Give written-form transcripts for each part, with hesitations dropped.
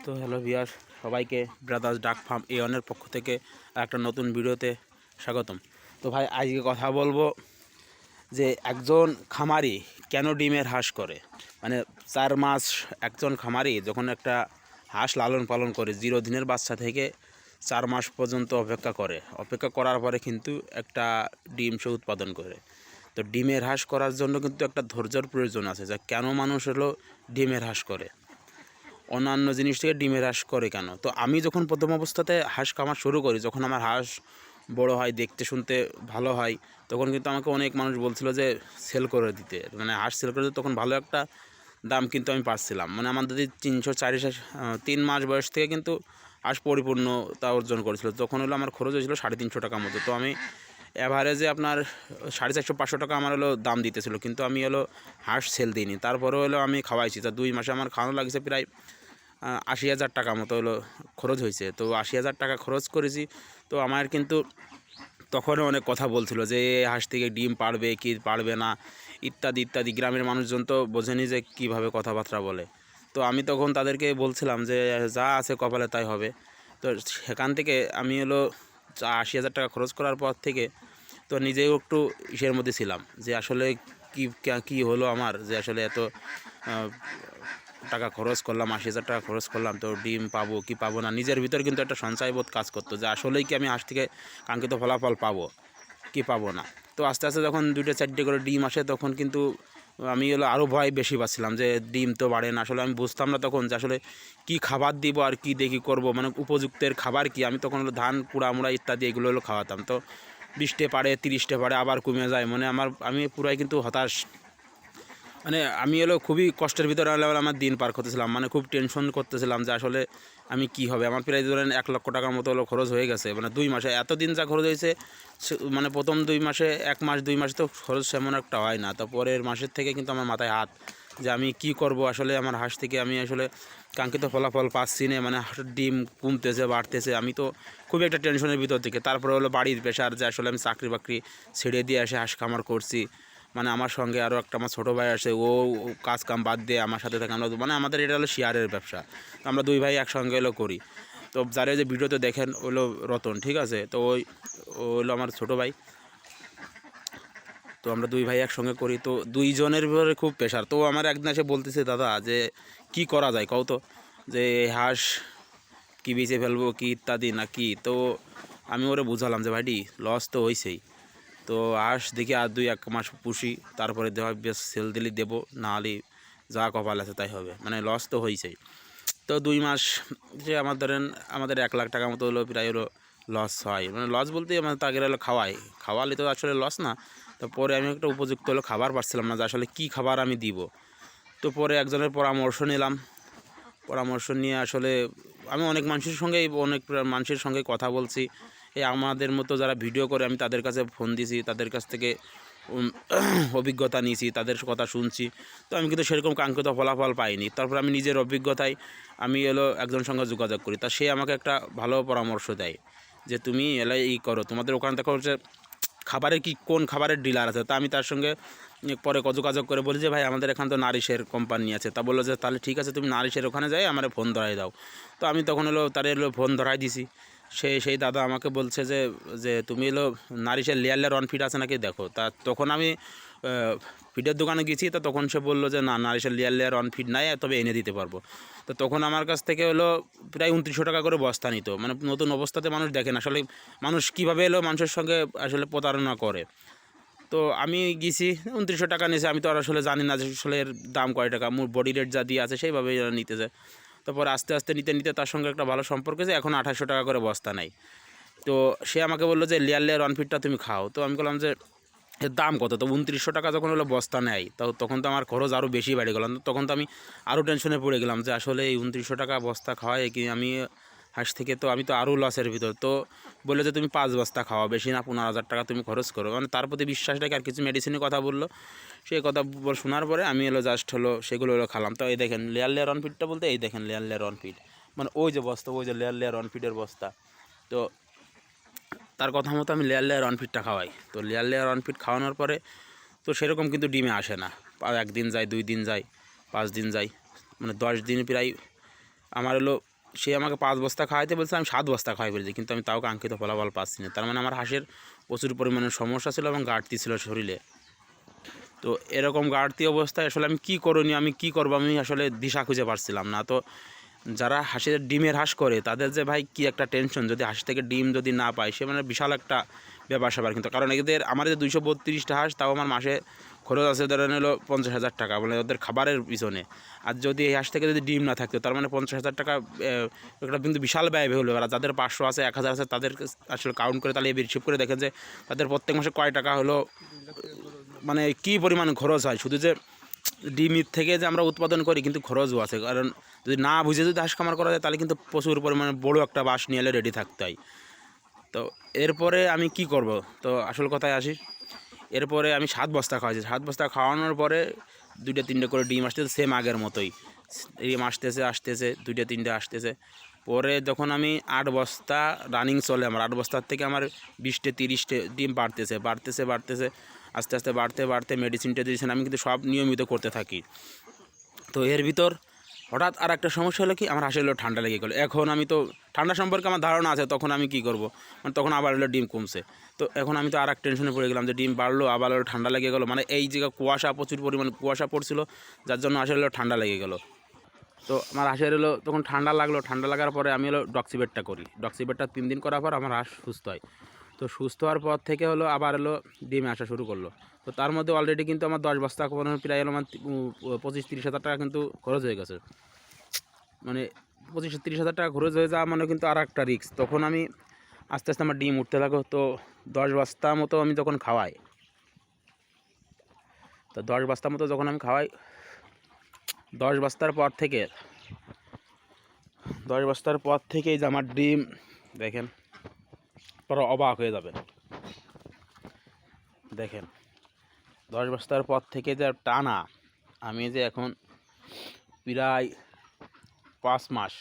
তো hello viewers, সবাইকে brothers ডাক ফার্ম এর পক্ষ থেকে একটা নতুন ভিডিওতে স্বাগতম। তো ভাই আজকে কথা বলবো যে একজন খামারি কেন ডিমের হাঁস করে। মানে 4 মাস একজন খামারি যখন একটা হাঁস লালন পালন করে 0 দিনের বাচ্চা থেকে 4 মাস পর্যন্ত অপেক্ষা করার পরে কিন্তু একটা ডিম সে উৎপাদন করে। তো ডিমের হাঁস করার জন্য কিন্তু একটা ধৈর্যের প্রয়োজন আছে, যা কেন মানুষ হলো ডিমের হাঁস করে, অন্যান্য জিনিস থেকে ডিমের হাঁস করে কেন। তো আমি যখন প্রথম অবস্থাতে হাঁস খামার শুরু করি, যখন আমার হাঁস বড় হয়, দেখতে শুনতে ভালো হয়, তখন কিন্তু আমাকে অনেক মানুষ বলছিল যে সেল করে দিতে, মানে হাঁস সেল করে দিতে। তখন ভালো একটা দাম কিন্তু আমি পাচ্ছিলাম, মানে আমার যদি 3 মাস বয়স থেকে কিন্তু হাঁস পরিপূর্ণতা অর্জন করেছিল। তখন হলো আমার খরচ হয়েছিল 350 টাকার মতো। তো আমি অ্যাভারেজে আপনার 450-500 টাকা আমার হলো দাম দিতেছিল, কিন্তু আমি হলো হাঁস সেল দিইনি। তারপরেও হলো আমি খাওয়াইছি। তা 2 মাসে আমার খাওয়ানো লাগছে প্রায় 80,000 টাকা মতো হলো খরচ হয়েছে। তো 80,000 টাকা খরচ করেছি। তো আমার কিন্তু তখনও অনেক কথা বলছিল যে হাঁস থেকে ডিম পাড়বে কি পাড়বে না, ইত্যাদি ইত্যাদি। গ্রামের মানুষজন তো বোঝেনি যে কীভাবে কথাবার্তা বলে। তো আমি তখন তাদেরকে বলছিলাম যে যা আছে কপালে তাই হবে। তো সেখান থেকে আমি হলো 80,000 টাকা খরচ করার পর থেকে তো নিজেও একটু ইসের মধ্যে ছিলাম যে আসলে কী হলো আমার, যে আসলে এত টাকা খরচ করলাম, 80,000 টাকা খরচ করলাম, তো ডিম পাবো কি পাবো না। নিজের ভিতর কিন্তু একটা সঞ্চয়বোধ কাজ করতো যে আসলেই কি আমি হাঁস থেকে কাঙ্ক্ষিত ফলাফল পাবো কি পাবো না। তো আস্তে আস্তে যখন 2-4টে করে ডিম আসে, তখন কিন্তু আমি হলো আরও ভয় বেশি পাচ্ছিলাম যে ডিম তো বাড়ে না। আসলে আমি বুঝতাম না তখন যে আসলে কী খাবার দিব আর কি দেখি করব, মানে উপযুক্তের খাবার কি। আমি তখন হলো ধান কুড়ামুড়া ইত্যাদি এগুলো হলো খাওয়াতাম। তো 20টে পারে 30টে পারে আবার কমে যায়, মানে আমি পুরাই কিন্তু হতাশ। মানে আমি হলো খুবই কষ্টের ভিতরে আমার দিন পার করতেছিলাম, মানে খুব টেনশন করতেছিলাম যে আসলে আমি কি হবে। আমার প্রায় ধরেন 1 লক্ষ টাকার মতো হলো খরচ হয়ে গেছে, মানে 2 মাসে এতদিন যা খরচ হয়েছে। মানে প্রথম 2 মাসে, 1 মাস 2 মাসে তো খরচ সেমন একটা হয় না। তো পরের মাসের থেকে কিন্তু আমার মাথায় হাত যে আমি কি করব। আসলে আমার হাঁস থেকে আমি আসলে কাঙ্ক্ষিত ফলাফল পাচ্ছি না, মানে হাঁসের ডিম কমতেছে বাড়তেছে। আমি তো খুবই একটা টেনশনের ভিতর থেকে, তারপরে হলো বাড়ির প্রেশার যে আসলে আমি চাকরি বাকরি ছেড়ে দিয়ে এসে হাঁস খামার করছি। মানে আমার সঙ্গে আরও একটা আমার ছোটো ভাই আছে, ও কাজ কাম বাদ দিয়ে আমার সাথে থাকে। আমরা মানে আমাদের এটা হলো শেয়ারের ব্যবসা। তো আমরা 2 ভাই একসঙ্গে হলো করি। তো যারা যে ভিডিওতে দেখেন হলো রতন, ঠিক আছে। তো ও হলো আমার ছোটো ভাই। তো আমরা 2 ভাই একসঙ্গে করি। তো 2 জনের ভিতরে খুব প্রেশার। তো আমার একদিন এসে বলতেছে, দাদা যে কি করা যায় কও তো, যে হাঁস কি বেঁচে ফেলবো কি ইত্যাদি না কি। তো আমি ওরে বুঝালাম যে ভাইটি লস তো হয়েছেই, তো হাঁস দেখি আর 2-1 মাস পুষি, তারপরে দেওয়া বেশ সেল দিলে দেবো, না হলে যা কপাল আছে তাই হবে, মানে লস তো হয়েছেই। তো 2 মাস যে আমার ধরেন আমাদের 1 লাখ টাকা মতো হলো প্রায় হলো লস হয়। মানে লস বলতে আমার তাকে হলো খাওয়ালে তো আসলে লস না। তো পরে আমি একটা উপযুক্ত হলো খাবার পাচ্ছিলাম না যে আসলে কী খাবার আমি দিব। তো পরে একজনের পরামর্শ নিলাম। পরামর্শ নিয়ে আসলে আমি অনেক মানুষের সঙ্গে কথা বলছি। এই আমাদের মতো যারা ভিডিও করে আমি তাদের কাছে ফোন দিছি, তাদের কাছ থেকে অভিজ্ঞতা নিয়েছি, তাদের কথা শুনছি। তো আমি কিন্তু সেরকম কাঙ্ক্ষিত ফলাফল পাইনি। তারপর আমি নিজের অভিজ্ঞতায় আমি হলো একজনের সঙ্গে যোগাযোগ করি। তা সে আমাকে একটা ভালো পরামর্শ দেয় যে তুমি এলাই করো, তোমাদের ওখানে দেখো হচ্ছে খাবারের কোন খাবারের ডিলার আছে। তা আমি তার সঙ্গে পরে যোগাযোগ করে বলি যে ভাই আমাদের এখানে তো নারিশের কোম্পানি আছে। তা বললো যে তাহলে ঠিক আছে, তুমি নারিশের ওখানে যাই আমার ফোন ধরাই দাও। তো আমি তখন হলো তার ফোন ধরাই দিছি। সেই দাদা আমাকে বলছে যে যে তুমি হলো নারিশের লেয়ার অন ফিড আছে নাকি দেখো। তা তখন আমি ফিডের দোকানে গেছি। তো তখন সে বললো যে না, নারিশের লেয়ার অন ফিড নাই, তবে এনে দিতে পারবো। তো তখন আমার কাছ থেকে হলো প্রায় 2900 টাকা করে বস্তা নিত। মানে নতুন অবস্থাতে মানুষ দেখেন আসলে মানুষ কীভাবে এলো মানুষের সঙ্গে আসলে প্রতারণা করে। তো আমি গেছি, 2900 টাকা নিয়েছে। আমি তো আর আসলে জানি না যে আসলে এর দাম কয় টাকা, মোর বডি রেট যা দিয়ে আছে সেইভাবেই নিতে যায়। তারপর আস্তে আস্তে নিতে তার সঙ্গে একটা ভালো সম্পর্ক আছে, এখন 2800 টাকা করে বস্তা নেয়। তো সে আমাকে বললো যে লেয়ার অনফিটটা তুমি খাও। তো আমি বললাম যে এর দাম কত। তো 2900 টাকা যখন হলো বস্তা নেয়, তখন তো আমার খরচ আরও বেশি বেড়ে গেল। তখন তো আমি আরও টেনশনে পড়ে গেলাম যে আসলে এই 2900 টাকা বস্তা খাওয়াই কি আমি হাঁস থেকে, তো আমি তো আরও লসের ভিতর। তো বললো যে তুমি 5 বস্তা খাওয়া, বেশি না 15,000 টাকা তুমি খরচ করো। মানে তার প্রতি বিশ্বাস রেখে আর কিছু মেডিসিনের কথা বললো। সেই কথা শোনার পরে আমি হলো জাস্ট হলো সেগুলো হলো খালাম। তো এই দেখেন লেয়ার অনফিটটা বলতে এই দেখেন লেয়ার অনফিট, মানে ওই যে বস্তা, ওই যে লেয়ার অনফিটের বস্তা। তো তার কথা মতো আমি লেয়ার অনফিটটা খাওয়াই। তো লেয়ার অনফিট খাওয়ানোর পরে তো সেরকম কিন্তু ডিমে আসে না। 1 দিন যায়, 2 দিন যায়, 5 দিন যায়, মানে 10 দিন প্রায় আমার হলো সে আমাকে 5 বস্তা খাওয়াইতে বলছে, আমি 7 বস্তা খাওয়াই ফেলেছি, কিন্তু আমি তাও কাঙ্ক্ষিত ফলাফল পাচ্ছি না। তার মানে আমার হাঁসের প্রচুর পরিমাণে সমস্যা ছিল এবং ঘাটতি ছিল শরীরে। তো এরকম ঘাটতি অবস্থায় আসলে আমি কী করণীয়, আমি কী করবো, আমি আসলে দিশা খুঁজে পাচ্ছিলাম না। তো যারা হাঁসের ডিমের হাঁস করে তাদের যে ভাই কী একটা টেনশন, যদি হাঁস থেকে ডিম যদি না পায়, সে মানে বিশাল একটা ব্যাপার স্যাপার। কিন্তু কারণ এদের আমার যে 232টা হাঁস, তাও আমার মাসে খরচ আছে ধরেন হলো 50,000 টাকা, মানে ওদের খাবারের পিছনে। আর যদি এই হাঁস থেকে যদি ডিম না থাকতো, তার মানে 50,000 টাকা একটা কিন্তু বিশাল ব্যয় হলো। আর যাদের 500 আছে, 1000 আছে, তাদের আসলে কাউন্ট করে তাহলে হিসেব করে দেখেন যে তাদের প্রত্যেক মাসে কয় টাকা হলো, মানে কী পরিমাণ খরচ হয়। শুধু যে ডিম থেকে যে আমরা উৎপাদন করি, কিন্তু খরচও আছে। কারণ যদি না বুঝে যদি হাঁস খামার করা যায়, তাহলে কিন্তু প্রচুর পরিমাণে বড় একটা বাঁশ নিয়ে এলে রেডি থাকতে হয়। তো এরপরে আমি কি করব, তো আসল কথায় আসি। এরপরে আমি 7 বস্তা খাওয়াইছি। 7 বস্তা খাওয়ানোর পরে 2-3টে করে ডিম আসতেছে, সেম আগের মতোই ডিম আসতেছে 2-3টে আসতেছে। পরে যখন আমি 8 বস্তা রানিং চলে, আমার 8 বস্তার থেকে আমার 20-30টে ডিম বাড়তেছে আস্তে আস্তে বাড়তে মেডিসিনটা দিয়েছেন, আমি কিন্তু সব নিয়মিত করতে থাকি। তো এর ভিতর হঠাৎ আর একটা সমস্যা হলো কি, আমার হাঁসের হলো ঠান্ডা লেগে গেলো। এখন আমি তো ঠান্ডা সম্পর্কে আমার ধারণা আছে, তখন আমি কি করব, মানে তখন আবার হলো ডিম কমছে। তো এখন আমি তো আর এক টেনশনে পড়ে গেলাম যে ডিম বাড়লো, আবার হলো ঠান্ডা লেগে গেলো। মানে এই জায়গায় কুয়াশা, প্রচুর পরিমাণে কুয়াশা পড়ছিল, যার জন্য হাঁসের হলো ঠান্ডা লেগে গেলো। তো আমার হাঁসের হলো তখন ঠান্ডা লাগলো, ঠান্ডা লাগার পরে আমি হলো ডক্সিবেটটা করি। ডক্সিবেটটা 3 দিন করার পর আমার হাঁস সুস্থ হয়। তো সুস্থ হওয়ার পর থেকে হলো আবার হলো ডিমে আসা শুরু করলো। তো তার মধ্যে অলরেডি কিন্তু আমার 10 বস্তা প্রায় হলো আমার 25-30 হাজার টাকা কিন্তু খরচ হয়ে গেছে। মানে 25-30 হাজার টাকা খরচ হয়ে যাওয়া মানে কিন্তু আর একটা রিস্ক। তখন আমি আস্তে আস্তে আমার ডিম উঠতে লাগলো। তো 10 বস্তা মতো আমি যখন খাওয়াই, তো 10 বস্তা মতো যখন আমি খাওয়াই, 10 বস্তার পর থেকে 10 বস্তার পর থেকেই যে আমার ডিম দেখেন, পুরো অবাক হয়ে যাবেন। দেখেন 10 বস্তার পর থেকে যে টানা আমি যে এখন প্রায় 5 মাস,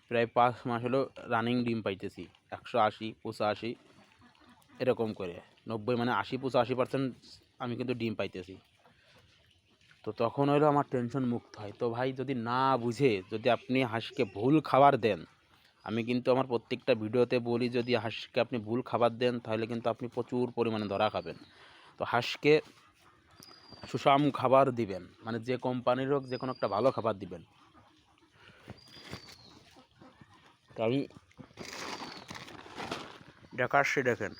প্রায় 5 মাস হলো রানিং ডিম পাইতেছি 180, 85 এরকম করে 90, মানে 80-85% আমি কিন্তু ডিম পাইতেছি। তো তখন হলো আমার টেনশন মুক্ত হয়। তো ভাই যদি না বুঝে যদি আপনি হাঁসকে ভুল খাবার দেন, আমি কিন্তু আমার প্রত্যেকটা ভিডিওতে বলি, যদি হাঁসকে আপনি ভুল খাবার দেন তাহলে কিন্তু আপনি প্রচুর পরিমাণে ধরা খাবেন। তো হাঁসকে সুষম খাবার দিবেন, মানে যে কোম্পানির হোক, যে কোনো একটা ভালো খাবার দিবেন। তো আমি দেখাচ্ছি, দেখেন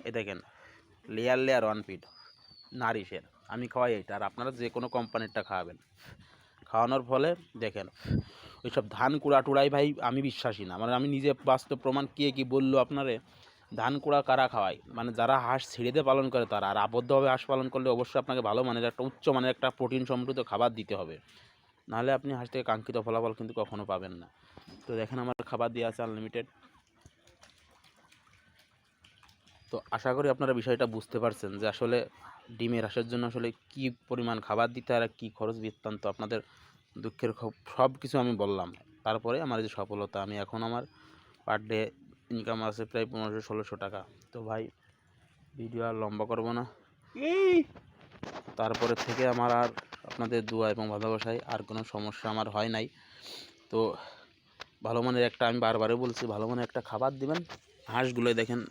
এই দেখেন লেয়ার 1 ফিড নারিশের আমি খাওয়াই এটা। আর আপনারা যে কোনো কোম্পানিরটা খাওয়াবেন, খাওয়ানোর ফলে দেখেন ওই সব ধান কুড়া টুড়াই ভাই আমি বিশ্বাসী না। মানে আমি নিজে বাস্তব প্রমাণ, কে কী বললো আপনারে, ধান কুড়া কারা খাওয়ায়, মানে যারা হাঁস ছেড়ে দিয়ে পালন করে তারা। আর আবদ্ধভাবে হাঁস পালন করলে অবশ্যই আপনাকে ভালো মানের একটা উচ্চ মানের একটা প্রোটিন সমৃদ্ধ খাবার দিতে হবে, নাহলে আপনি হাঁস থেকে কাঙ্ক্ষিত ফলাফল কিন্তু কখনো পাবেন না। তো দেখেন আমার খাবার দিয়ে আছে আনলিমিটেড। তো আশা করি আপনারা বিষয়টা বুঝতে পারছেন যে আসলে ডিমের হাঁসের জন্য আসলে কী পরিমাণ খাবার দিতে হয় আর কী খরচ বৃত্তান্ত। আপনাদের দুঃখের সব কিছু আমি বললাম। তারপরে আমার যে সফলতা, আমি এখন আমার পার ডে ইনকাম আছে প্রায় 1500-1600 টাকা। তো ভাই ভিডিও আর লম্বা করবো না, তারপরে থেকে আমার আর আপনাদের দোয়া এবং ভালোবাসায় আর কোনো সমস্যা আমার হয় নাই। তো ভালো মানের একটা, আমি বারবারই বলছি, ভালো মানের একটা খাবার দিবেন। হাঁসগুলোই দেখেন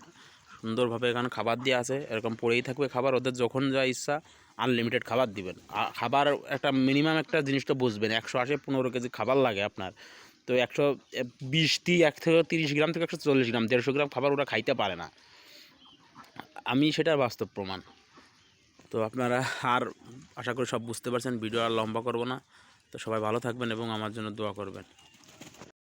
সুন্দরভাবে এখানে খাবার দিয়ে আছে, এরকম পড়েই থাকবে খাবার, ওদের যখন যা ইচ্ছা আনলিমিটেড খাবার দিবেন। খাবার একটা মিনিমাম একটা জিনিসটা বুঝবেন, 180-15 কেজি খাবার লাগে আপনার। তো 120-30 গ্রাম থেকে 140 গ্রাম, 150 গ্রাম খাবার ওরা খাইতে পারে না, আমি সেটার বাস্তব প্রমাণ। তো আপনারা আর আশা করি সব বুঝতে পারছেন, ভিডিও আর লম্বা করব না। তো সবাই ভালো থাকবেন এবং আমার জন্য দোয়া করবেন।